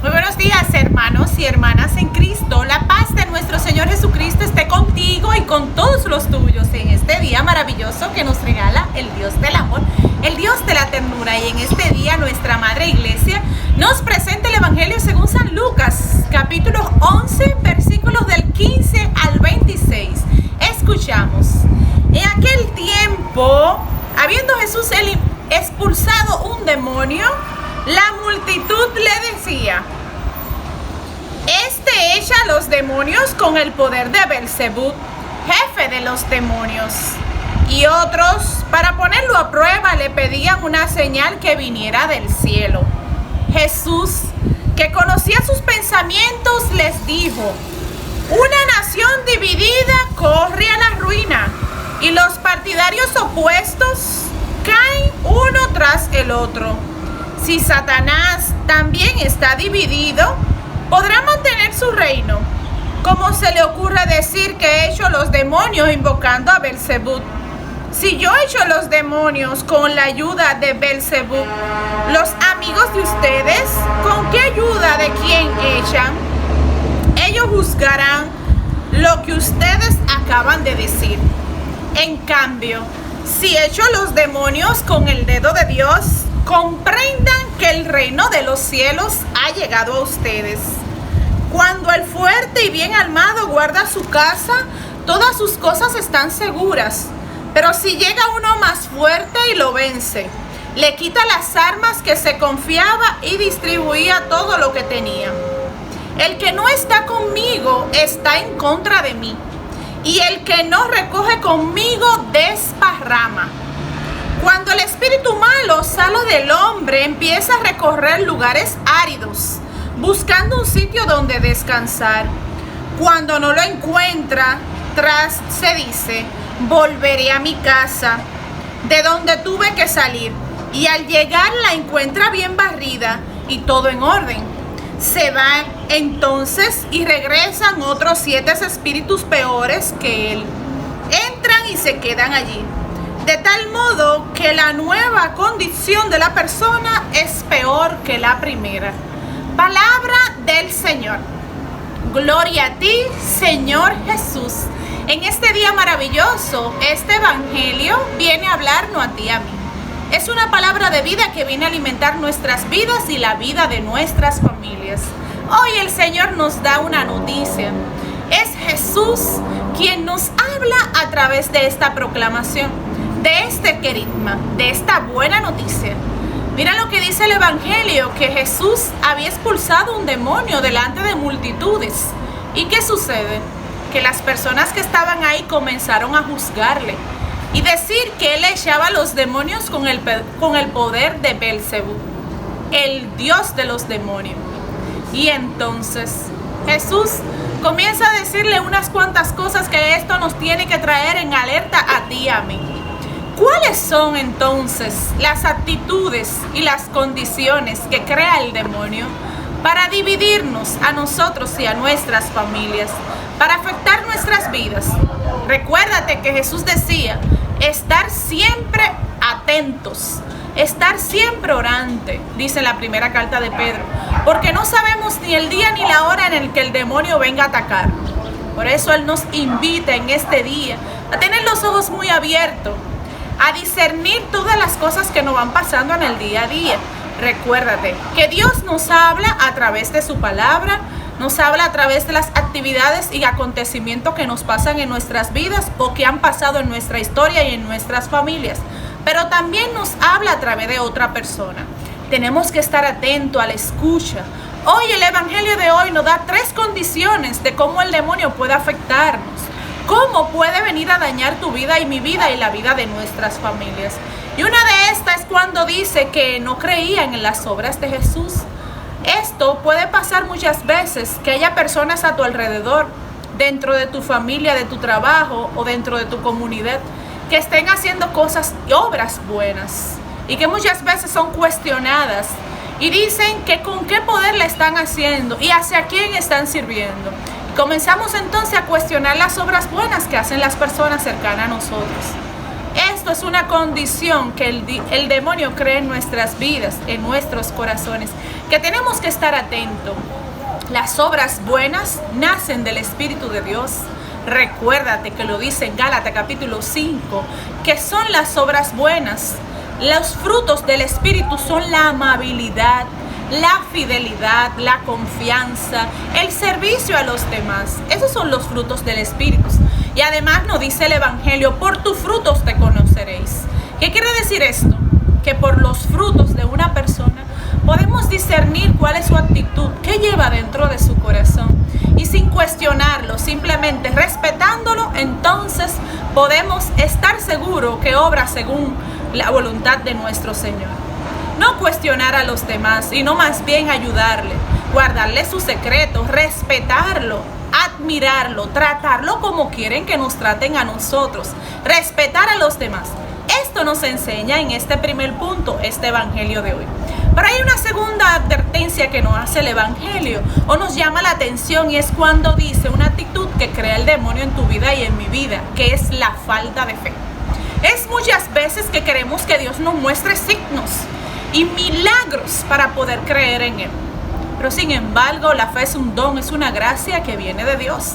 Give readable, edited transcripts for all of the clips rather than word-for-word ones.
Muy buenos días, hermanos y hermanas en Cristo. La paz de nuestro Señor Jesucristo esté contigo y con todos los tuyos en este día maravilloso que nos regala el Dios del amor, el Dios de la ternura. Y en este día nuestra Madre Iglesia nos presenta el Evangelio según San Lucas, capítulo 11, versículos del 15 al 26. Escuchamos. En aquel tiempo, habiendo Jesús expulsado un demonio, la multitud le decía: Este echa los demonios con el poder de Belzebú, jefe de los demonios. Y otros, para ponerlo a prueba, le pedían una señal que viniera del cielo. Jesús, que conocía sus pensamientos, les dijo: Una nación dividida corre a la ruina, y los partidarios opuestos caen uno tras el otro. Si Satanás también está dividido, ¿podrá mantener su reino? ¿Cómo se le ocurre decir que echo los demonios invocando a Belzebú? Si yo echo los demonios con la ayuda de Belzebú, los amigos de ustedes, ¿con qué ayuda de quién echan? Ellos juzgarán lo que ustedes acaban de decir. En cambio, si echo los demonios con el dedo de Dios, comprendan que el reino de los cielos ha llegado a ustedes. Cuando el fuerte y bien armado guarda su casa, todas sus cosas están seguras. Pero si llega uno más fuerte y lo vence, le quita las armas que se confiaba y distribuía todo lo que tenía. El que no está conmigo está en contra de mí, y el que no recoge conmigo desparrama. Cuando el espíritu malo sale del hombre, empieza a recorrer lugares áridos, buscando un sitio donde descansar. Cuando no lo encuentra, se dice: volveré a mi casa, de donde tuve que salir. Y al llegar la encuentra bien barrida y todo en orden. Se van entonces y regresan otros 7 espíritus peores que él. Entran y se quedan allí. De tal modo que la nueva condición de la persona es peor que la primera. Palabra del Señor. Gloria a ti, Señor Jesús. En este día maravilloso, este evangelio viene a hablarnos a ti y a mí. Es una palabra de vida que viene a alimentar nuestras vidas y la vida de nuestras familias. Hoy el Señor nos da una noticia. Es Jesús quien nos habla a través de esta proclamación, de este querigma, de esta buena noticia. Mira lo que dice el Evangelio, que Jesús había expulsado un demonio delante de multitudes. ¿Y qué sucede? Que las personas que estaban ahí comenzaron a juzgarle y decir que él echaba los demonios con el poder de Belzebú, el dios de los demonios. Y entonces Jesús comienza a decirle unas cuantas cosas que esto nos tiene que traer en alerta a ti y a mí. ¿Cuáles son entonces las actitudes y las condiciones que crea el demonio para dividirnos a nosotros y a nuestras familias, para afectar nuestras vidas? Recuérdate que Jesús decía: estar siempre atentos, estar siempre orante, dice la primera carta de Pedro, porque no sabemos ni el día ni la hora en el que el demonio venga a atacar. Por eso Él nos invita en este día a tener los ojos muy abiertos, a discernir todas las cosas que nos van pasando en el día a día. Recuérdate que Dios nos habla a través de su palabra, nos habla a través de las actividades y acontecimientos que nos pasan en nuestras vidas o que han pasado en nuestra historia y en nuestras familias. Pero también nos habla a través de otra persona. Tenemos que estar atentos a la escucha. Hoy el Evangelio de hoy nos da 3 condiciones de cómo el demonio puede afectarnos. Cómo puede venir a dañar tu vida y mi vida y la vida de nuestras familias. Y una de estas es cuando dice que no creían en las obras de Jesús. Esto puede pasar muchas veces, que haya personas a tu alrededor, dentro de tu familia, de tu trabajo o dentro de tu comunidad, que estén haciendo cosas y obras buenas y que muchas veces son cuestionadas y dicen que con qué poder la están haciendo y hacia quién están sirviendo. Comenzamos entonces a cuestionar las obras buenas que hacen las personas cercanas a nosotros. Esto es una condición que el demonio crea en nuestras vidas, en nuestros corazones, que tenemos que estar atentos. Las obras buenas nacen del Espíritu de Dios. Recuérdate que lo dice en Gálatas capítulo 5, que son las obras buenas. Los frutos del Espíritu son la amabilidad, la fidelidad, la confianza, el servicio a los demás. Esos son los frutos del Espíritu. Y además nos dice el Evangelio, por tus frutos te conoceréis. ¿Qué quiere decir esto? Que por los frutos de una persona podemos discernir cuál es su actitud, qué lleva dentro de su corazón. Y sin cuestionarlo, simplemente respetándolo, entonces podemos estar seguros que obra según la voluntad de nuestro Señor. No cuestionar a los demás, sino más bien ayudarle, guardarle sus secretos, respetarlo, admirarlo, tratarlo como quieren que nos traten a nosotros, respetar a los demás. Esto nos enseña en este primer punto, este evangelio de hoy. Pero hay una segunda advertencia que nos hace el evangelio o nos llama la atención, y es cuando dice una actitud que crea el demonio en tu vida y en mi vida, que es la falta de fe. Es muchas veces que queremos que Dios nos muestre signos y milagros para poder creer en Él. Pero sin embargo, la fe es un don, es una gracia que viene de Dios.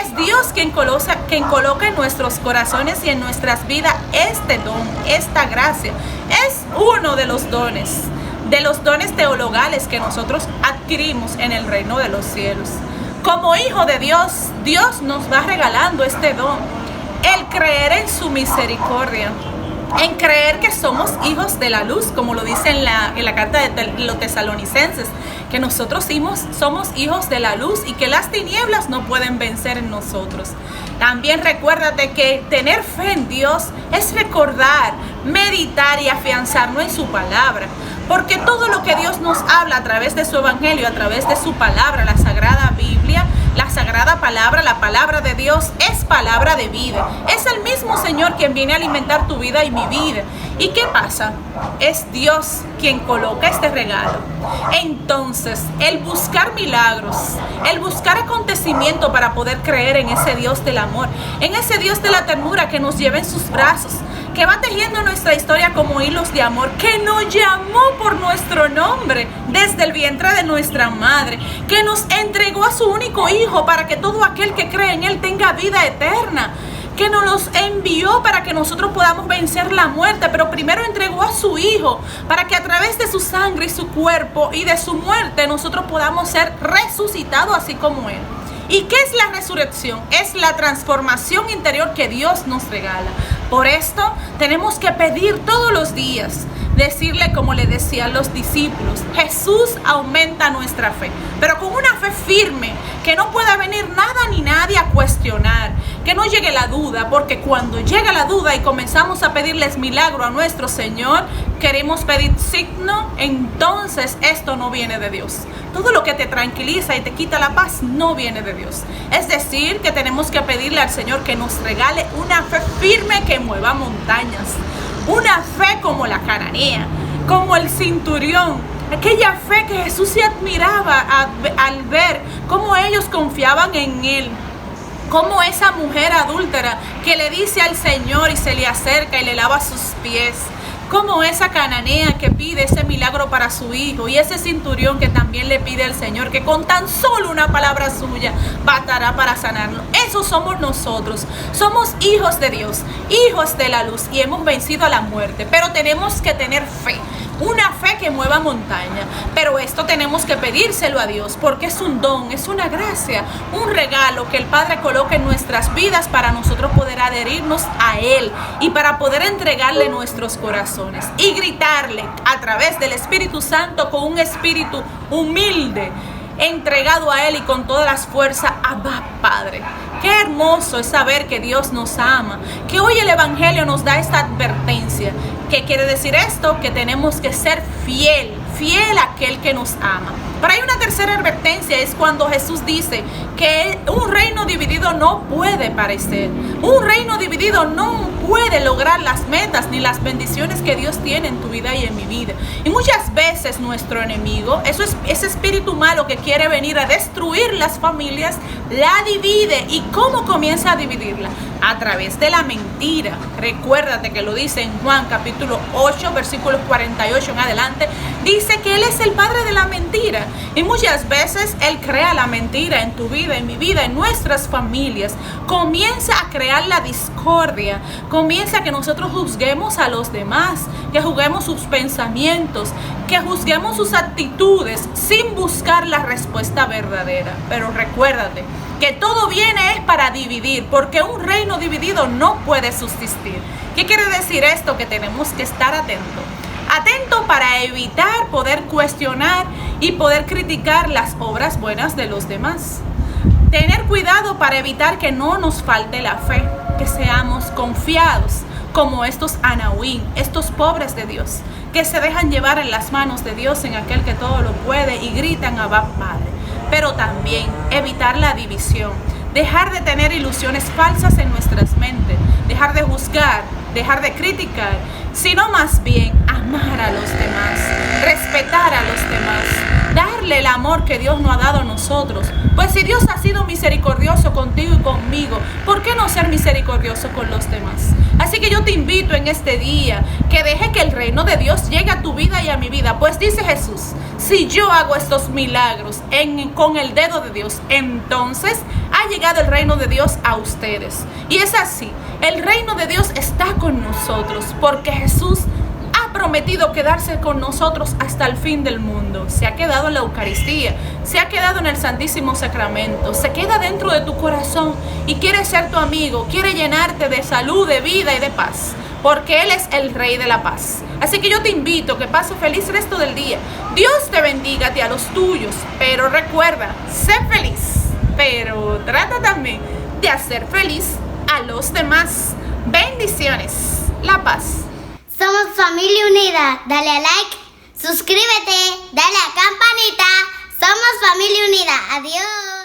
Es Dios quien coloca en nuestros corazones y en nuestras vidas este don, esta gracia. Es uno de los dones teologales que nosotros adquirimos en el reino de los cielos. Como hijo de Dios, Dios nos va regalando este don. El creer en su misericordia, en creer que somos hijos de la luz, como lo dice en la carta de los Tesalonicenses, que nosotros somos hijos de la luz y que las tinieblas no pueden vencer en nosotros. También recuérdate que tener fe en Dios es recordar, meditar y afianzarnos en su palabra, porque todo lo que Dios nos habla a través de su evangelio, a través de su palabra, la Sagrada Biblia, la sagrada palabra, la palabra de Dios es palabra de vida. Es el mismo Señor quien viene a alimentar tu vida y mi vida. ¿Y qué pasa? Es Dios quien coloca este regalo. Entonces, el buscar milagros, el buscar acontecimiento para poder creer en ese Dios del amor, en ese Dios de la ternura que nos lleva en sus brazos, que va tejiendo nuestra historia como hilos de amor, que nos llamó por nuestro nombre desde el vientre de nuestra madre, que nos entregó a su único hijo para que todo aquel que cree en Él tenga vida eterna, que nos los envió para que nosotros podamos vencer la muerte, pero primero entregó a su hijo para que a través de su sangre y su cuerpo y de su muerte nosotros podamos ser resucitados así como Él. ¿Y qué es la resurrección? Es la transformación interior que Dios nos regala. Por esto tenemos que pedir todos los días, decirle como le decían los discípulos, Jesús, aumenta nuestra fe, pero con una fe firme, que no pueda venir nada ni nadie a cuestionar, que no llegue la duda, porque cuando llega la duda y comenzamos a pedirles milagro a nuestro Señor, queremos pedir signo, entonces esto no viene de Dios. Todo lo que te tranquiliza y te quita la paz no viene de Dios. Es decir, que tenemos que pedirle al Señor que nos regale una fe firme que mueva montañas. Una fe como la cananea, como el centurión. Aquella fe que Jesús se admiraba al ver cómo ellos confiaban en Él. Como esa mujer adúltera que le dice al Señor y se le acerca y le lava sus pies. Como esa cananea que pide ese milagro para su hijo, y ese centurión que también le pide al Señor que con tan solo una palabra suya bastará para sanarlo. Esos somos nosotros. Somos hijos de Dios, hijos de la luz, y hemos vencido a la muerte, pero tenemos que tener fe. Una fe que mueva montaña, pero esto tenemos que pedírselo a Dios, porque es un don, es una gracia, un regalo que el Padre coloca en nuestras vidas para nosotros poder adherirnos a Él y para poder entregarle nuestros corazones y gritarle a través del Espíritu Santo con un espíritu humilde, entregado a Él y con todas las fuerzas, Abba, Padre. Qué hermoso es saber que Dios nos ama, que hoy el Evangelio nos da esta advertencia. ¿Qué quiere decir esto? Que tenemos que ser fiel a aquel que nos ama. Pero hay una tercera advertencia, es cuando Jesús dice que un reino dividido no puede parecer. Un reino dividido no puede lograr las metas ni las bendiciones que Dios tiene en tu vida y en mi vida. Y muchas veces nuestro enemigo, ese espíritu malo que quiere venir a destruir las familias, la divide. ¿Y cómo comienza a dividirla? A través de la mentira. Recuérdate que lo dice en Juan capítulo 8, versículos 48 en adelante. Dice que Él es el padre de la mentira. Y muchas veces Él crea la mentira en tu vida, en mi vida, en nuestras familias. Comienza a crear la discordia. Comienza a que nosotros juzguemos a los demás, que juzguemos sus pensamientos, que juzguemos sus actitudes sin buscar la respuesta verdadera. Pero recuérdate que todo viene es para dividir, porque un reino dividido no puede subsistir. ¿Qué quiere decir esto? Que tenemos que estar atentos. Atento para evitar poder cuestionar y poder criticar las obras buenas de los demás. Tener cuidado para evitar que no nos falte la fe, que seamos confiados como estos Anahuim, estos pobres de Dios, que se dejan llevar en las manos de Dios, en aquel que todo lo puede, y gritan Abba Padre. Pero también evitar la división, dejar de tener ilusiones falsas en nuestras mentes, dejar de juzgar, dejar de criticar, sino más bien amar a los demás, respetar a los demás, darle el amor que Dios nos ha dado a nosotros. Pues si Dios ha sido misericordioso contigo y conmigo, ¿por qué no ser misericordioso con los demás? Así que yo te invito en este día que deje que el reino de Dios llegue a tu vida y a mi vida. Pues dice Jesús, si yo hago estos milagros con el dedo de Dios, entonces ha llegado el reino de Dios a ustedes. Y es así, el reino de Dios está con nosotros porque Jesús ha prometido quedarse con nosotros hasta el fin del mundo. Se ha quedado en la Eucaristía, se ha quedado en el Santísimo Sacramento, se queda dentro de tu corazón y quiere ser tu amigo, quiere llenarte de salud, de vida y de paz, porque Él es el Rey de la paz. Así que yo te invito a que pases feliz resto del día. Dios te bendiga a los tuyos, pero recuerda, sé feliz, pero trata también de hacer feliz a los demás. Bendiciones, la paz. Somos Familia Unida. Dale a like, suscríbete, dale a campanita. Somos Familia Unida. Adiós.